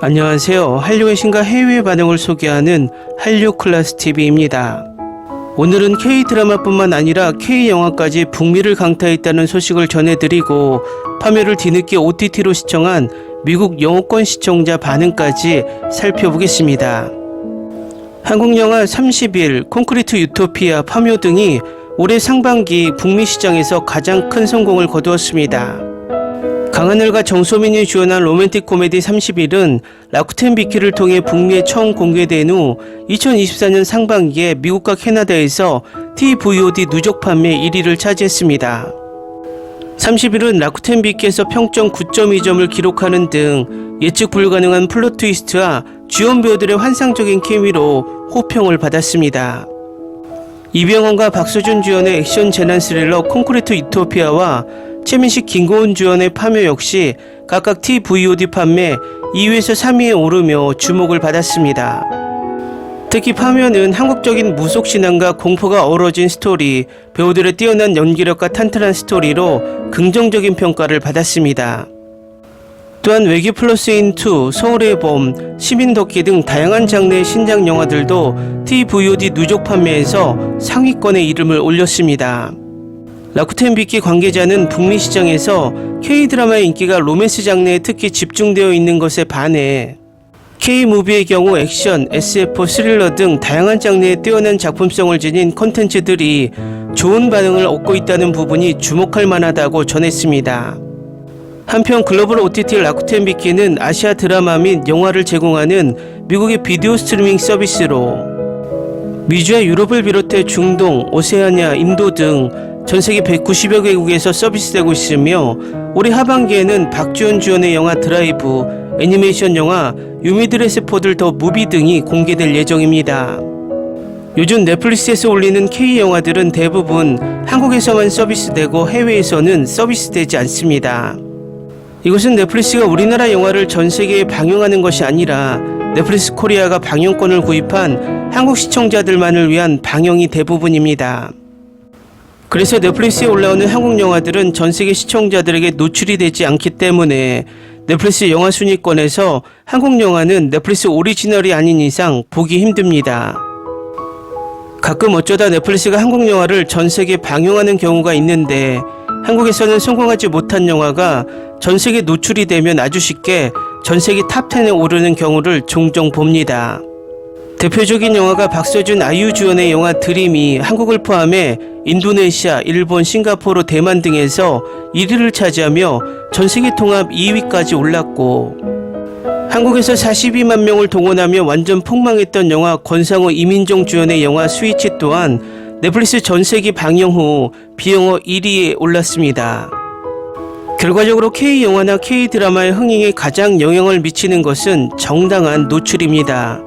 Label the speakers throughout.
Speaker 1: 안녕하세요. 한류의 신과 해외 반응을 소개하는 한류클래스TV입니다. 오늘은 K드라마뿐만 아니라 K영화까지 북미를 강타했다는 소식을 전해드리고 파묘를 뒤늦게 OTT로 시청한 미국 영어권 시청자 반응까지 살펴보겠습니다. 한국영화 30일, 콘크리트 유토피아, 파묘 등이 올해 상반기 북미 시장에서 가장 큰 성공을 거두었습니다. 강하늘과 정소민이 주연한 로맨틱 코미디 30일은 라쿠텐 비키를 통해 북미에 처음 공개된 후 2024년 상반기에 미국과 캐나다에서 TVOD 누적 판매 1위를 차지했습니다. 30일은 라쿠텐 비키에서 평점 9.2점을 기록하는 등 예측 불가능한 플롯 트위스트와 주연 배우들의 환상적인 케미로 호평을 받았습니다. 이병헌과 박서준 주연의 액션 재난 스릴러 콘크리트 유토피아와 최민식, 김고은 주연의 파묘 역시 각각 TVOD 판매 2위에서 3위에 오르며 주목을 받았습니다. 특히 파묘는 한국적인 무속신앙과 공포가 어우러진 스토리, 배우들의 뛰어난 연기력과 탄탄한 스토리로 긍정적인 평가를 받았습니다. 또한 외계 플러스인 2, 서울의 봄, 시민덕기 등 다양한 장르의 신작 영화들도 TVOD 누적 판매에서 상위권에 이름을 올렸습니다. 라쿠텐 비키 관계자는 북미 시장에서 K드라마의 인기가 로맨스 장르에 특히 집중되어 있는 것에 반해 K무비의 경우 액션, SF, 스릴러 등 다양한 장르의 뛰어난 작품성을 지닌 콘텐츠들이 좋은 반응을 얻고 있다는 부분이 주목할 만하다고 전했습니다. 한편 글로벌 OTT 라쿠텐 비키는 아시아 드라마 및 영화를 제공하는 미국의 비디오 스트리밍 서비스로 미주와 유럽을 비롯해 중동, 오세아니아, 인도 등 전세계 190여 개국에서 서비스되고 있으며 올해 하반기에는 박주연 주연의 영화 드라이브, 애니메이션 영화 유미드레스 포들 더 무비 등이 공개될 예정입니다. 요즘 넷플릭스에서 올리는 K영화들은 대부분 한국에서만 서비스되고 해외에서는 서비스되지 않습니다. 이것은 넷플릭스가 우리나라 영화를 전세계에 방영하는 것이 아니라 넷플릭스 코리아가 방영권을 구입한 한국 시청자들만을 위한 방영이 대부분입니다. 그래서 넷플릭스에 올라오는 한국 영화들은 전세계 시청자들에게 노출이 되지 않기 때문에 넷플릭스 영화 순위권에서 한국 영화는 넷플릭스 오리지널이 아닌 이상 보기 힘듭니다. 가끔 어쩌다 넷플릭스가 한국 영화를 전세계에 방영하는 경우가 있는데 한국에서는 성공하지 못한 영화가 전세계 노출이 되면 아주 쉽게 전세계 탑10에 오르는 경우를 종종 봅니다. 대표적인 영화가 박서준, 아이유 주연의 영화 드림이 한국을 포함해 인도네시아, 일본, 싱가포르, 대만 등에서 1위를 차지하며 전세계 통합 2위까지 올랐고 한국에서 42만 명을 동원하며 완전 폭망했던 영화 권상우, 이민정 주연의 영화 스위치 또한 넷플릭스 전세계 방영 후 비영어 1위에 올랐습니다. 결과적으로 K영화나 K드라마의 흥행에 가장 영향을 미치는 것은 정당한 노출입니다.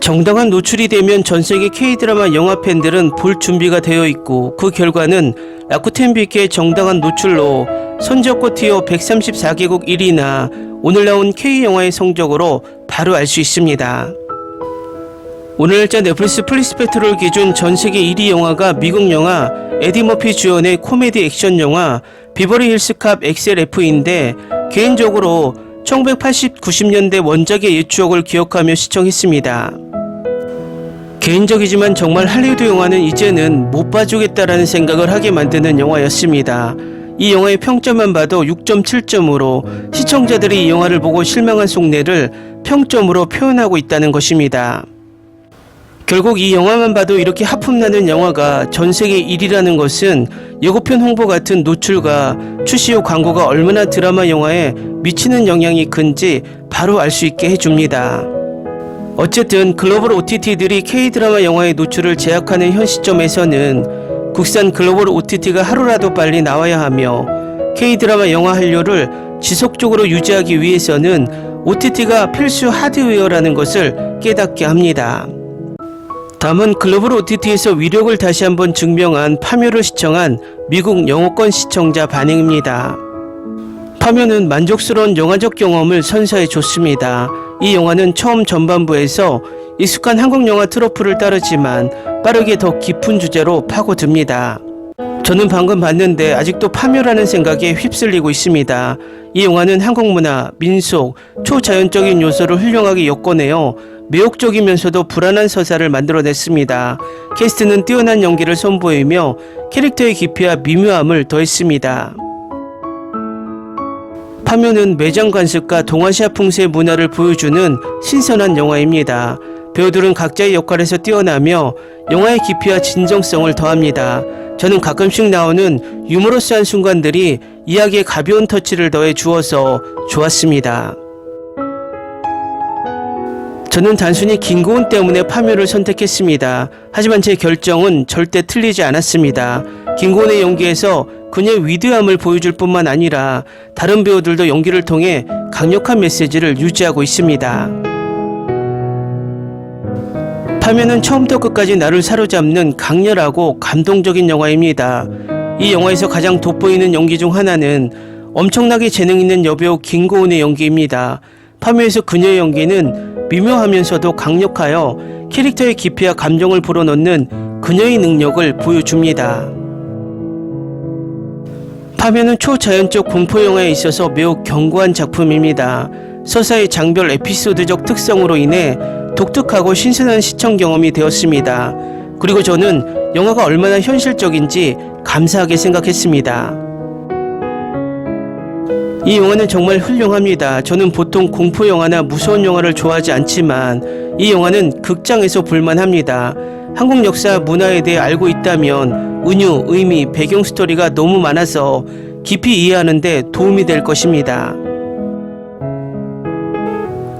Speaker 1: 정당한 노출이 되면 전세계 K드라마 영화 팬들은 볼 준비가 되어 있고 그 결과는 라쿠텐 비키의 정당한 노출로 선저고 티어 134개국 1위나 오늘 나온 K영화의 성적으로 바로 알 수 있습니다. 오늘자 넷플릭스 플리스페트롤 기준 전세계 1위 영화가 미국 영화 에디 머피 주연의 코미디 액션 영화 비버리 힐스 캅 XLF인데 개인적으로 1980, 90년대 원작의 옛 추억을 기억하며 시청했습니다. 개인적이지만 정말 할리우드 영화는 이제는 못 봐주겠다라는 생각을 하게 만드는 영화였습니다. 이 영화의 평점만 봐도 6.7점으로 시청자들이 이 영화를 보고 실망한 속내를 평점으로 표현하고 있다는 것입니다. 결국 이 영화만 봐도 이렇게 하품나는 영화가 전세계 1위라는 것은 예고편 홍보 같은 노출과 출시 후 광고가 얼마나 드라마 영화에 미치는 영향이 큰지 바로 알 수 있게 해줍니다. 어쨌든 글로벌 OTT들이 K드라마 영화의 노출을 제약하는 현 시점에서는 국산 글로벌 OTT가 하루라도 빨리 나와야 하며 K드라마 영화 한류를 지속적으로 유지하기 위해서는 OTT가 필수 하드웨어라는 것을 깨닫게 합니다. 다음은 글로벌 OTT에서 위력을 다시 한번 증명한 파묘를 시청한 미국 영어권 시청자 반응입니다. 파묘는 만족스러운 영화적 경험을 선사해 줬습니다. 이 영화는 처음 전반부에서 익숙한 한국 영화 트로프를 따르지만 빠르게 더 깊은 주제로 파고듭니다. 저는 방금 봤는데 아직도 파묘라는 생각에 휩쓸리고 있습니다. 이 영화는 한국 문화, 민속, 초자연적인 요소를 훌륭하게 엮어내어 매혹적이면서도 불안한 서사를 만들어냈습니다. 캐스트는 뛰어난 연기를 선보이며 캐릭터의 깊이와 미묘함을 더했습니다. 파묘는 매장 관습과 동아시아 풍수의 문화를 보여주는 신선한 영화입니다. 배우들은 각자의 역할에서 뛰어나며 영화의 깊이와 진정성을 더합니다. 저는 가끔씩 나오는 유머러스한 순간들이 이야기에 가벼운 터치를 더해 주어서 좋았습니다. 저는 단순히 김고은 때문에 파묘를 선택했습니다. 하지만 제 결정은 절대 틀리지 않았습니다. 김고은의 연기에서 그녀의 위대함을 보여줄 뿐만 아니라 다른 배우들도 연기를 통해 강력한 메시지를 유지하고 있습니다. 파묘는 처음부터 끝까지 나를 사로잡는 강렬하고 감동적인 영화입니다. 이 영화에서 가장 돋보이는 연기 중 하나는 엄청나게 재능 있는 여배우 김고은의 연기입니다. 파묘에서 그녀의 연기는 미묘하면서도 강력하여 캐릭터의 깊이와 감정을 불어넣는 그녀의 능력을 보여줍니다. 파묘는 초자연적 공포영화에 있어서 매우 견고한 작품입니다. 서사의 장별 에피소드적 특성으로 인해 독특하고 신선한 시청 경험이 되었습니다. 그리고 저는 영화가 얼마나 현실적인지 감사하게 생각했습니다. 이 영화는 정말 훌륭합니다. 저는 보통 공포영화나 무서운 영화를 좋아하지 않지만 이 영화는 극장에서 볼만합니다. 한국 역사 문화에 대해 알고 있다면 은유, 의미, 배경 스토리가 너무 많아서 깊이 이해하는 데 도움이 될 것입니다.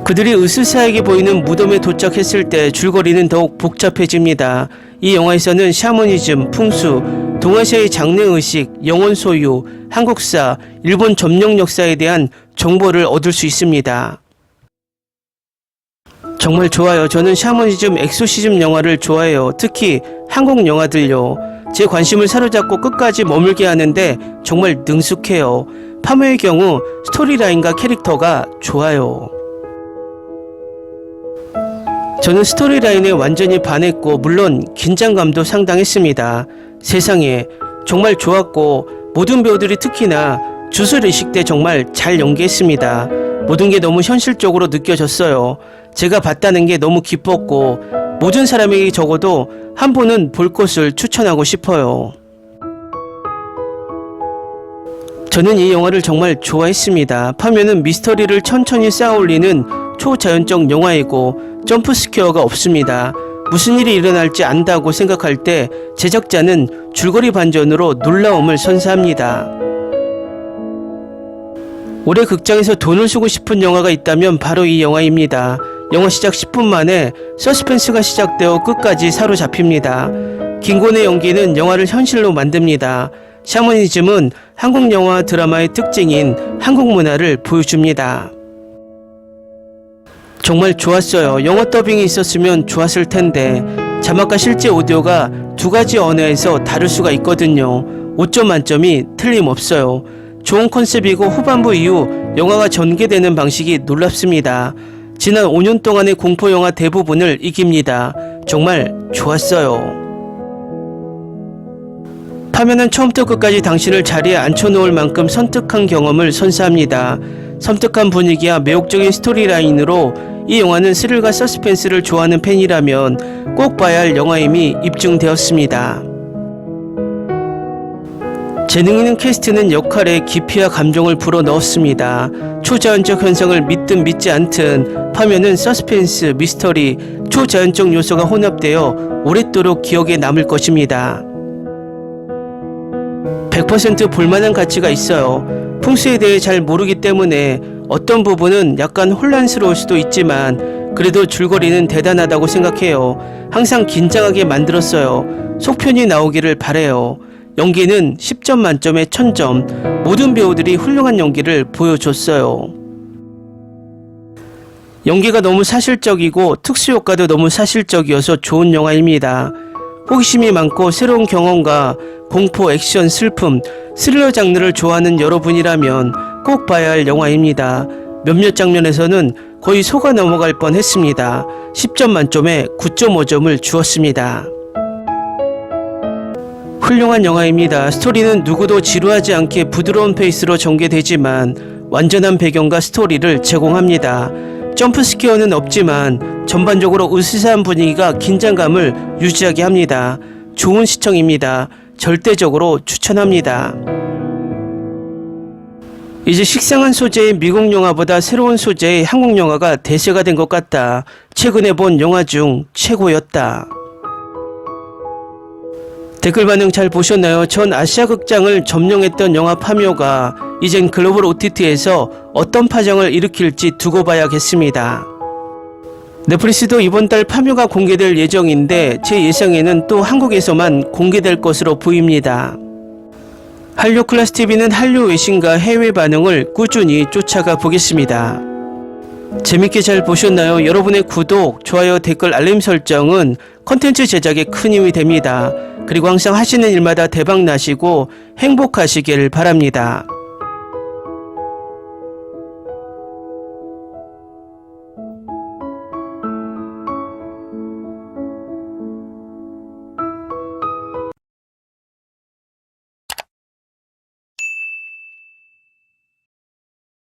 Speaker 1: 그들이 으스스하게 보이는 무덤에 도착했을 때 줄거리는 더욱 복잡해집니다. 이 영화에서는 샤머니즘, 풍수, 동아시아의 장래의식, 영혼 소유, 한국사, 일본 점령 역사에 대한 정보를 얻을 수 있습니다. 정말 좋아요. 저는 샤머니즘, 엑소시즘 영화를 좋아해요. 특히 한국 영화들요. 제 관심을 사로잡고 끝까지 머물게 하는데 정말 능숙해요. 파묘의 경우 스토리라인과 캐릭터가 좋아요. 저는 스토리라인에 완전히 반했고 물론 긴장감도 상당했습니다. 세상에 정말 좋았고 모든 배우들이 특히나 주술의식 때 정말 잘 연기했습니다. 모든 게 너무 현실적으로 느껴졌어요. 제가 봤다는 게 너무 기뻤고 모든 사람에게 적어도 한 번은 볼 것을 추천하고 싶어요. 저는 이 영화를 정말 좋아했습니다. 파묘는 미스터리를 천천히 쌓아올리는 초자연적 영화이고 점프스퀘어가 없습니다. 무슨 일이 일어날지 안다고 생각할 때 제작자는 줄거리 반전으로 놀라움을 선사합니다. 올해 극장에서 돈을 쓰고 싶은 영화가 있다면 바로 이 영화입니다. 영화 시작 10분 만에 서스펜스가 시작되어 끝까지 사로잡힙니다. 김고은의 연기는 영화를 현실로 만듭니다. 샤머니즘은 한국 영화 드라마의 특징인 한국 문화를 보여줍니다. 정말 좋았어요. 영어 더빙이 있었으면 좋았을 텐데 자막과 실제 오디오가 두 가지 언어에서 다를 수가 있거든요. 5점 만점이 틀림없어요. 좋은 컨셉이고 후반부 이후 영화가 전개되는 방식이 놀랍습니다. 지난 5년 동안의 공포영화 대부분을 이깁니다. 정말 좋았어요. 파묘는 처음부터 끝까지 당신을 자리에 앉혀놓을 만큼 선택한 경험을 선사합니다. 섬뜩한 분위기와 매혹적인 스토리라인으로 이 영화는 스릴과 서스펜스를 좋아하는 팬이라면 꼭 봐야 할 영화임이 입증되었습니다. 재능 있는 캐스트는 역할에 깊이와 감정을 불어넣었습니다. 초자연적 현상을 믿든 믿지 않든 파묘는 서스펜스, 미스터리, 초자연적 요소가 혼합되어 오랫도록 기억에 남을 것입니다. 100% 볼만한 가치가 있어요. 풍수에 대해 잘 모르기 때문에 어떤 부분은 약간 혼란스러울 수도 있지만 그래도 줄거리는 대단하다고 생각해요. 항상 긴장하게 만들었어요. 속편이 나오기를 바래요. 연기는 10점 만점에 1000점. 모든 배우들이 훌륭한 연기를 보여줬어요. 연기가 너무 사실적이고 특수효과도 너무 사실적이어서 좋은 영화입니다. 호기심이 많고 새로운 경험과 공포, 액션, 슬픔, 스릴러 장르를 좋아하는 여러분이라면 꼭 봐야 할 영화입니다. 몇몇 장면에서는 거의 속아 넘어갈 뻔했습니다. 10점 만점에 9.5점을 주었습니다. 훌륭한 영화입니다. 스토리는 누구도 지루하지 않게 부드러운 페이스로 전개되지만 완전한 배경과 스토리를 제공합니다. 점프스퀘어는 없지만 전반적으로 으스스한 분위기가 긴장감을 유지하게 합니다. 좋은 시청입니다. 절대적으로 추천합니다. 이제 식상한 소재의 미국 영화보다 새로운 소재의 한국 영화가 대세가 된 것 같다. 최근에 본 영화 중 최고였다. 댓글 반응 잘 보셨나요? 전 아시아 극장을 점령했던 영화 파묘가 이젠 글로벌 OTT에서 어떤 파장을 일으킬지 두고 봐야겠습니다. 넷플릭스도 이번 달 파묘가 공개될 예정인데 제 예상에는 또 한국에서만 공개될 것으로 보입니다. 한류 클래스 TV는 한류 외신과 해외 반응을 꾸준히 쫓아가 보겠습니다. 재밌게 잘 보셨나요? 여러분의 구독, 좋아요, 댓글, 알림 설정은 컨텐츠 제작에 큰 힘이 됩니다. 그리고 항상 하시는 일마다 대박 나시고 행복하시길 바랍니다.